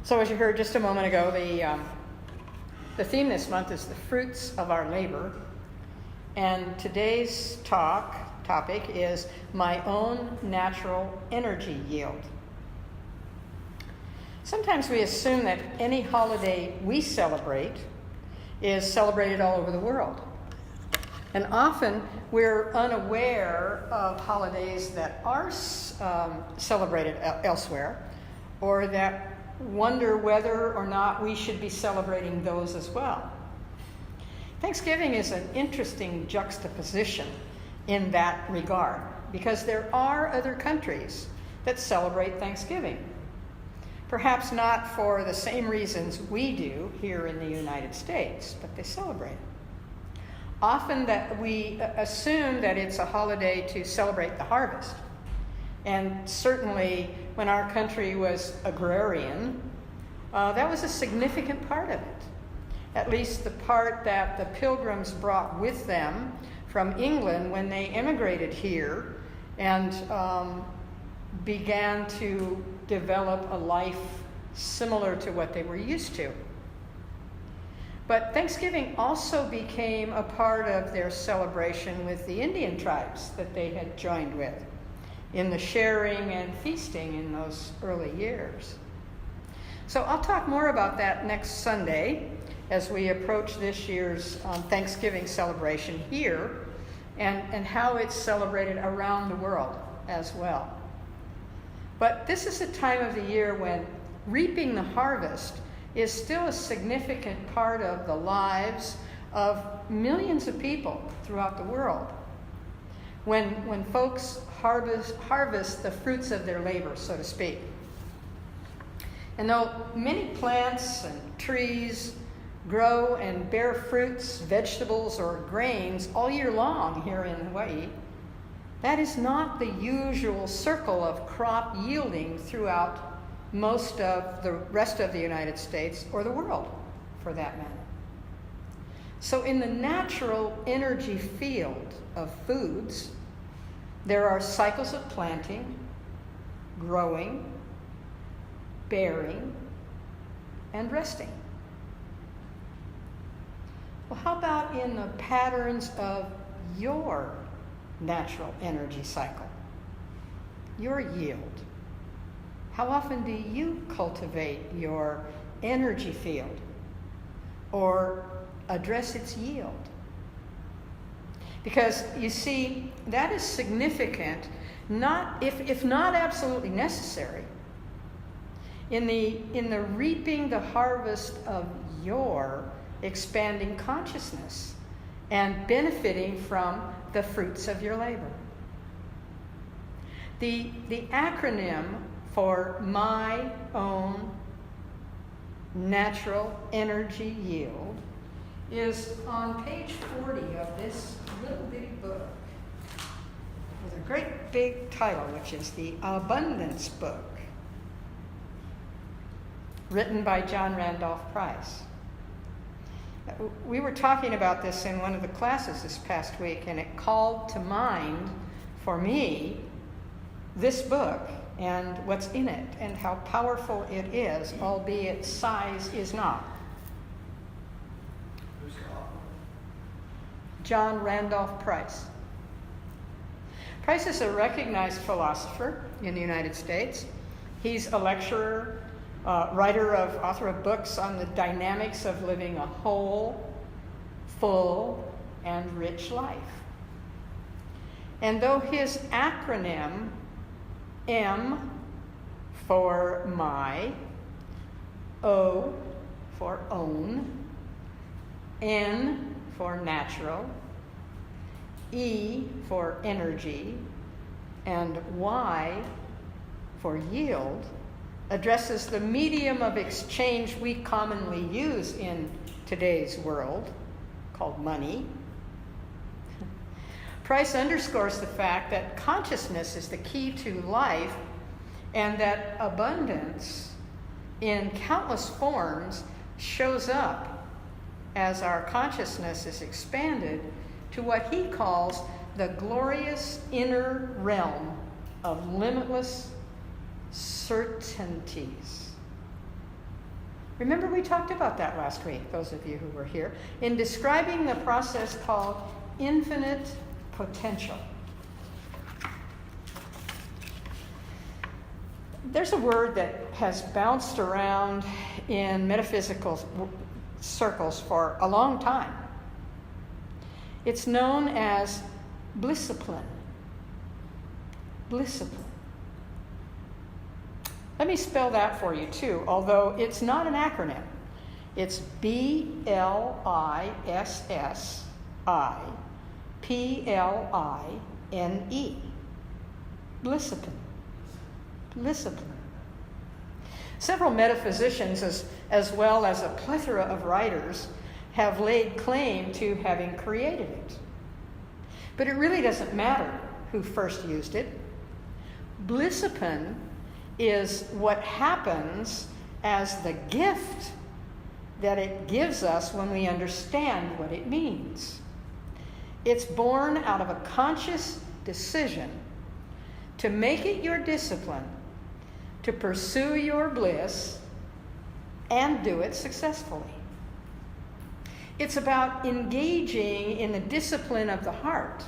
So as you heard just a moment ago, the theme this month is the fruits of our labor. And today's topic is my own natural energy yield. Sometimes we assume that any holiday we celebrate is celebrated all over the world. And often we're unaware of holidays that are celebrated elsewhere, or that wonder whether or not we should be celebrating those as well. Thanksgiving is an interesting juxtaposition in that regard, because there are other countries that celebrate Thanksgiving. Perhaps not for the same reasons we do here in the United States, but they celebrate it. Often that we assume that it's a holiday to celebrate the harvest. And certainly when our country was agrarian, that was a significant part of it. At least the part that the Pilgrims brought with them from England when they immigrated here and began to develop a life similar to what they were used to. But Thanksgiving also became a part of their celebration with the Indian tribes that they had joined with in the sharing and feasting in those early years. So I'll talk more about that next Sunday as we approach this year's Thanksgiving celebration here and how it's celebrated around the world as well. But this is a time of the year when reaping the harvest is still a significant part of the lives of millions of people throughout the world. When folks harvest the fruits of their labor, so to speak. And though many plants and trees grow and bear fruits, vegetables, or grains all year long here in Hawaii, that is not the usual circle of crop yielding throughout most of the rest of the United States, or the world, for that matter. So in the natural energy field of foods, there are cycles of planting, growing, bearing, and resting. Well, how about in the patterns of your natural energy cycle, your yield? How often do you cultivate your energy field or address its yield? Because you see, that is significant, if not absolutely necessary, in the reaping the harvest of your expanding consciousness and benefiting from the fruits of your labor. The acronym for my own natural energy yield is on page 40 of this little bitty book with a great big title, which is the Abundance Book, written by John Randolph Price. We were talking about this in one of the classes this past week, and it called to mind for me this book and what's in it and how powerful it is, albeit size is not. Who's the author? John Randolph Price. Price is a recognized philosopher in the United States. He's a lecturer, author of books on the dynamics of living a whole, full, and rich life. And though his acronym, M for my, O for own, N for natural, E for energy, and Y for yield, addresses the medium of exchange we commonly use in today's world, called money. Price underscores the fact that consciousness is the key to life, and that abundance in countless forms shows up as our consciousness is expanded to what he calls the glorious inner realm of limitless certainties. Remember, we talked about that last week, those of you who were here, in describing the process called infinite potential. There's a word that has bounced around in metaphysical circles for a long time. It's known as blissipline. Blissipline. Let me spell that for you too, although it's not an acronym. It's BLISSIPLINE. Blissipline. Blissipline. Several metaphysicians, as well as a plethora of writers, have laid claim to having created it. But it really doesn't matter who first used it. Blissipline is what happens as the gift that it gives us when we understand what it means. It's born out of a conscious decision to make it your discipline to pursue your bliss and do it successfully. It's about engaging in the discipline of the heart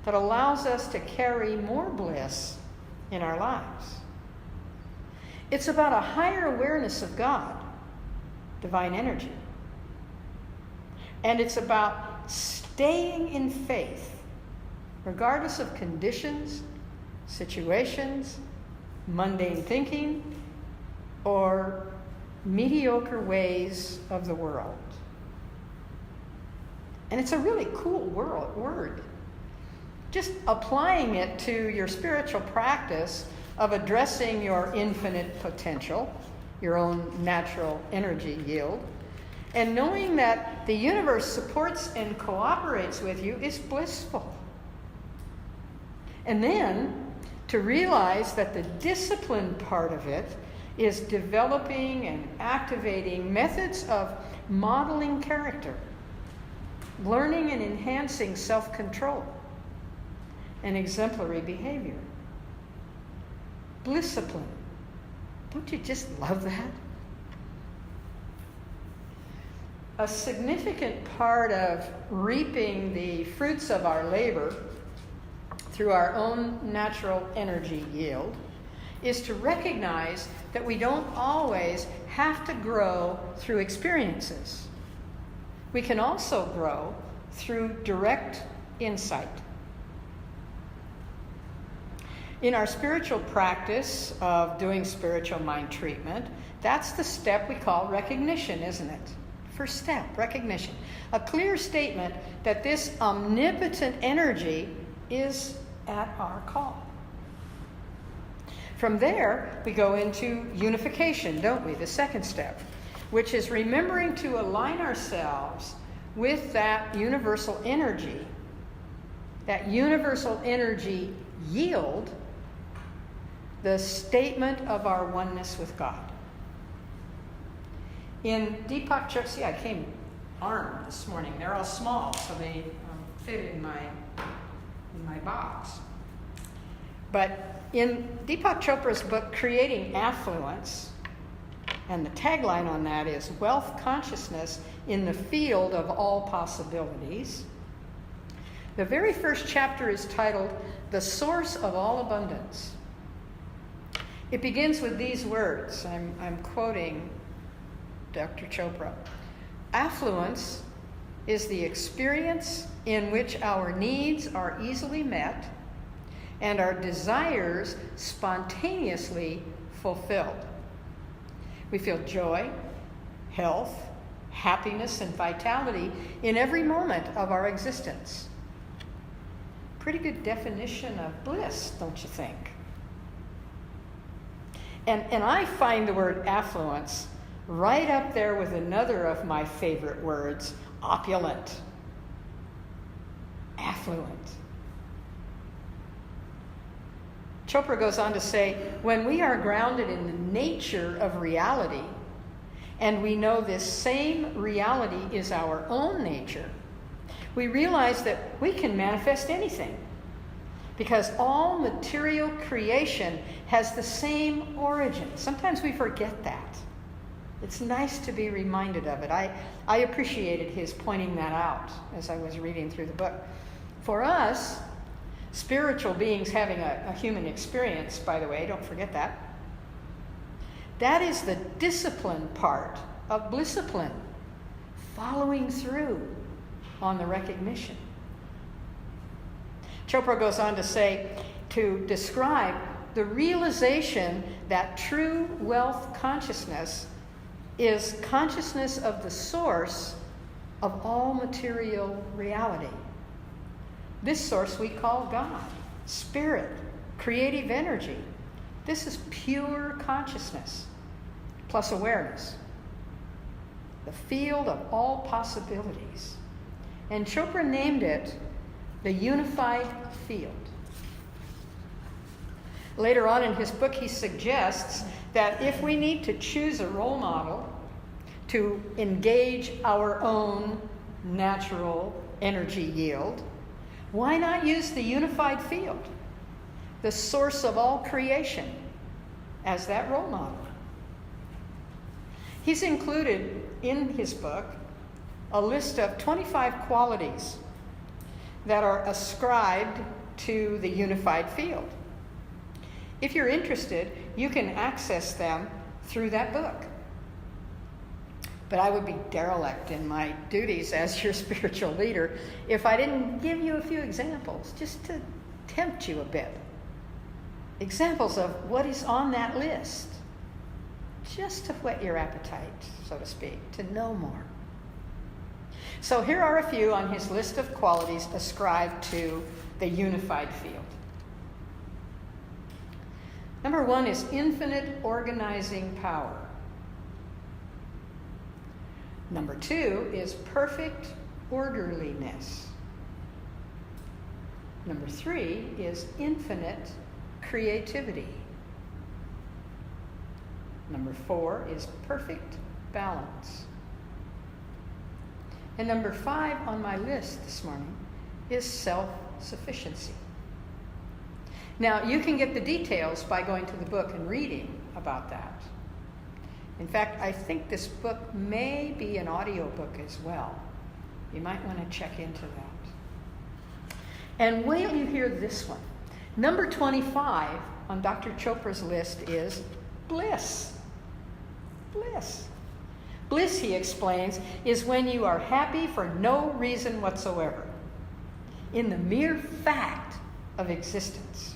that allows us to carry more bliss in our lives. It's about a higher awareness of God, divine energy. And it's about staying in faith, regardless of conditions, situations, mundane thinking, or mediocre ways of the world. And it's a really cool word. Just applying it to your spiritual practice of addressing your infinite potential, your own natural energy yield, and knowing that the universe supports and cooperates with you is blissful. And then to realize that the discipline part of it is developing and activating methods of modeling character, learning and enhancing self-control, and exemplary behavior. Blissipline. Don't you just love that? A significant part of reaping the fruits of our labor through our own natural energy yield is to recognize that we don't always have to grow through experiences. We can also grow through direct insight. In our spiritual practice of doing spiritual mind treatment, that's the step we call recognition, isn't it? First step, recognition. A clear statement that this omnipotent energy is at our call. From there, we go into unification, don't we? The second step, which is remembering to align ourselves with that universal energy yield, the statement of our oneness with God. In Deepak Chopra, see, I came armed this morning. They're all small, so they fit in my box. But in Deepak Chopra's book, Creating Affluence, and the tagline on that is Wealth Consciousness in the Field of All Possibilities, the very first chapter is titled The Source of All Abundance. It begins with these words. I'm quoting Dr. Chopra. Affluence is the experience in which our needs are easily met and our desires spontaneously fulfilled. We feel joy, health, happiness, and vitality in every moment of our existence. Pretty good definition of bliss, don't you think? And I find the word affluence right up there with another of my favorite words, opulent. Affluent. Chopra goes on to say, when we are grounded in the nature of reality, and we know this same reality is our own nature, we realize that we can manifest anything. Because all material creation has the same origin. Sometimes we forget that. It's nice to be reminded of it. I appreciated his pointing that out as I was reading through the book. For us, spiritual beings having a human experience, by the way, don't forget that. That is the discipline part of blisscipline, following through on the recognition. Chopra goes on to say, to describe the realization that true wealth consciousness is consciousness of the source of all material reality. This source we call God, spirit, creative energy. This is pure consciousness plus awareness, the field of all possibilities. And Chopra named it the unified field. Later on in his book, he suggests that if we need to choose a role model to engage our own natural energy yield, why not use the unified field, the source of all creation, as that role model? He's included in his book a list of 25 qualities that are ascribed to the unified field. If you're interested, you can access them through that book. But I would be derelict in my duties as your spiritual leader if I didn't give you a few examples, just to tempt you a bit. Examples of what is on that list, just to whet your appetite, so to speak, to know more. So here are a few on his list of qualities ascribed to the unified field. Number 1 is infinite organizing power. Number 2 is perfect orderliness. Number 3 is infinite creativity. Number 4 is perfect balance. And number 5 on my list this morning is self-sufficiency. Now, you can get the details by going to the book and reading about that. In fact, I think this book may be an audiobook as well. You might want to check into that. And wait till you hear this one. Number 25 on Dr. Chopra's list is bliss. Bliss. Bliss, he explains, is when you are happy for no reason whatsoever, in the mere fact of existence.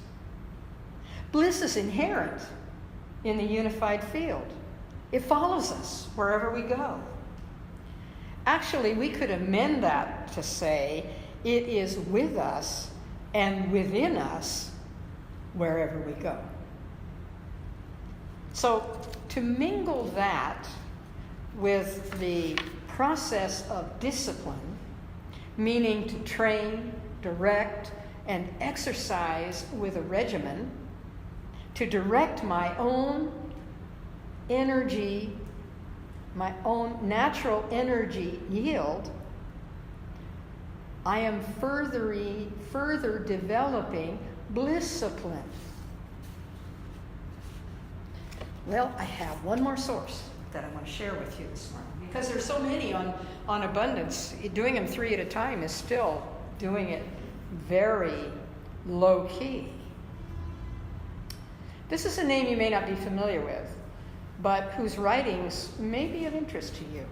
Bliss is inherent in the unified field. It follows us wherever we go. Actually, we could amend that to say it is with us and within us wherever we go. So to mingle that with the process of discipline, meaning to train, direct, and exercise with a regimen, to direct my own energy, my own natural energy yield, I am further developing blisscipline. Well, I have one more source that I want to share with you this morning, because there's so many on abundance. Doing them 3 at a time is still doing it very low key. This is a name you may not be familiar with, but whose writings may be of interest to you.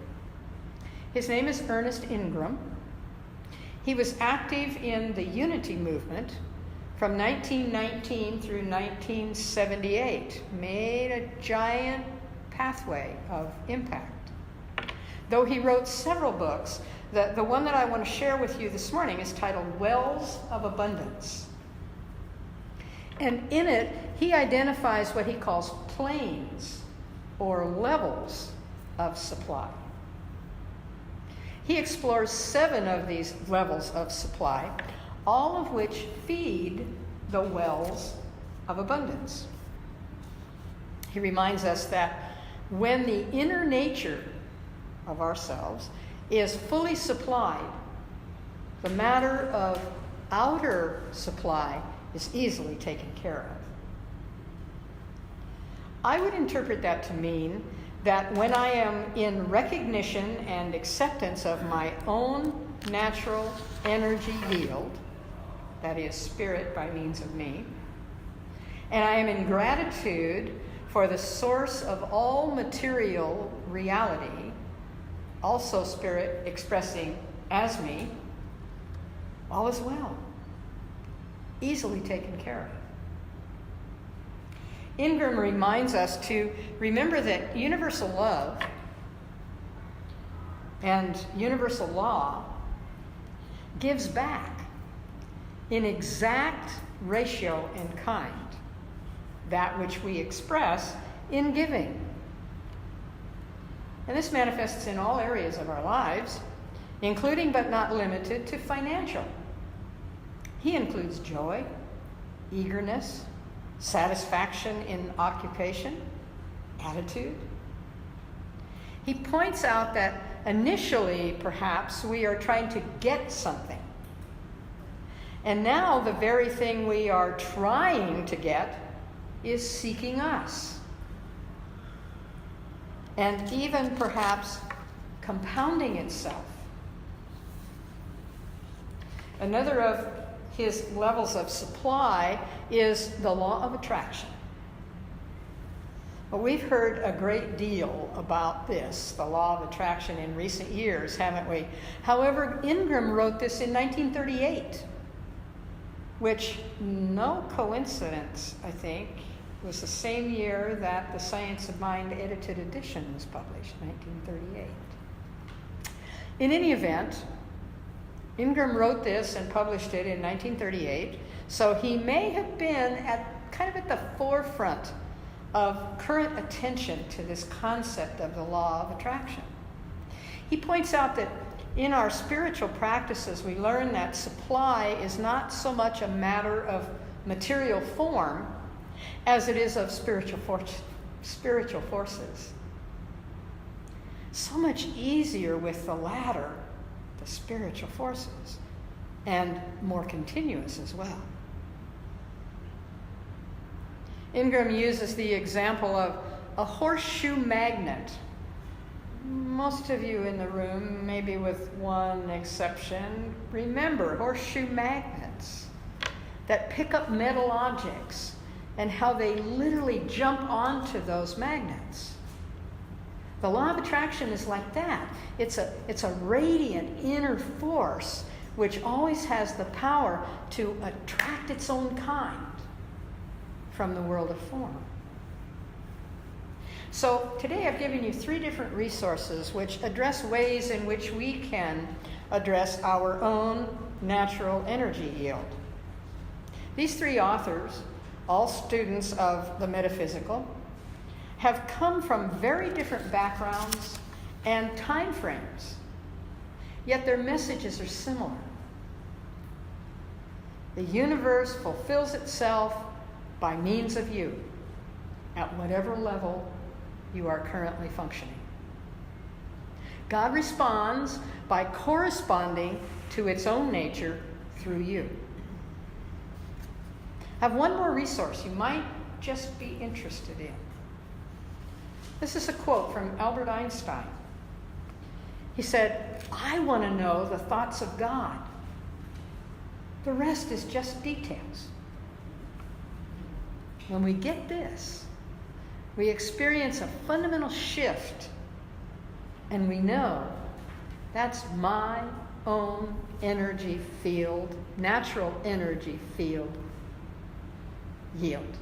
His name is Ernest Ingram. He was active in the Unity movement from 1919 through 1978, made a giant pathway of impact. Though he wrote several books, the one that I want to share with you this morning is titled Wells of Abundance. And in it, he identifies what he calls planes or levels of supply. He explores 7 of these levels of supply, all of which feed the wells of abundance. He reminds us that when the inner nature of ourselves is fully supplied, the matter of outer supply is easily taken care of. I would interpret that to mean that when I am in recognition and acceptance of my own natural energy yield, that is, spirit by means of me, and I am in gratitude for the source of all material reality, also spirit expressing as me, all is well, easily taken care of. Ingram reminds us to remember that universal love and universal law gives back in exact ratio and kind that which we express in giving. And this manifests in all areas of our lives, including but not limited to financial. He includes joy, eagerness, satisfaction in occupation, attitude. He points out that initially, perhaps, we are trying to get something. And now the very thing we are trying to get is seeking us. And even perhaps compounding itself. Another of his levels of supply is the law of attraction. Well, we've heard a great deal about this, the law of attraction, in recent years, haven't we? However, Ingram wrote this in 1938, which, no coincidence, I think, was the same year that the Science of Mind edited edition was published, 1938. In any event, Ingram wrote this and published it in 1938, so he may have been at the forefront of current attention to this concept of the law of attraction. He points out that in our spiritual practices, we learn that supply is not so much a matter of material form as it is of spiritual forces. So much easier with the latter, the spiritual forces, and more continuous as well. Ingram uses the example of a horseshoe magnet. Most of you in the room, maybe with one exception, remember horseshoe magnets that pick up metal objects and how they literally jump onto those magnets. The law of attraction is like that. It's a radiant inner force which always has the power to attract its own kind from the world of form. So today I've given you 3 different resources which address ways in which we can address our own natural energy yield. These 3 authors, all students of the metaphysical, have come from very different backgrounds and time frames, yet their messages are similar. The universe fulfills itself by means of you, at whatever level you are currently functioning. God responds by corresponding to its own nature through you. I have one more resource you might just be interested in. This is a quote from Albert Einstein. He said, "I want to know the thoughts of God. The rest is just details." When we get this, we experience a fundamental shift, and we know that's my own energy field, natural energy field yield.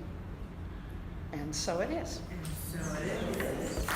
And so it is. And so it is.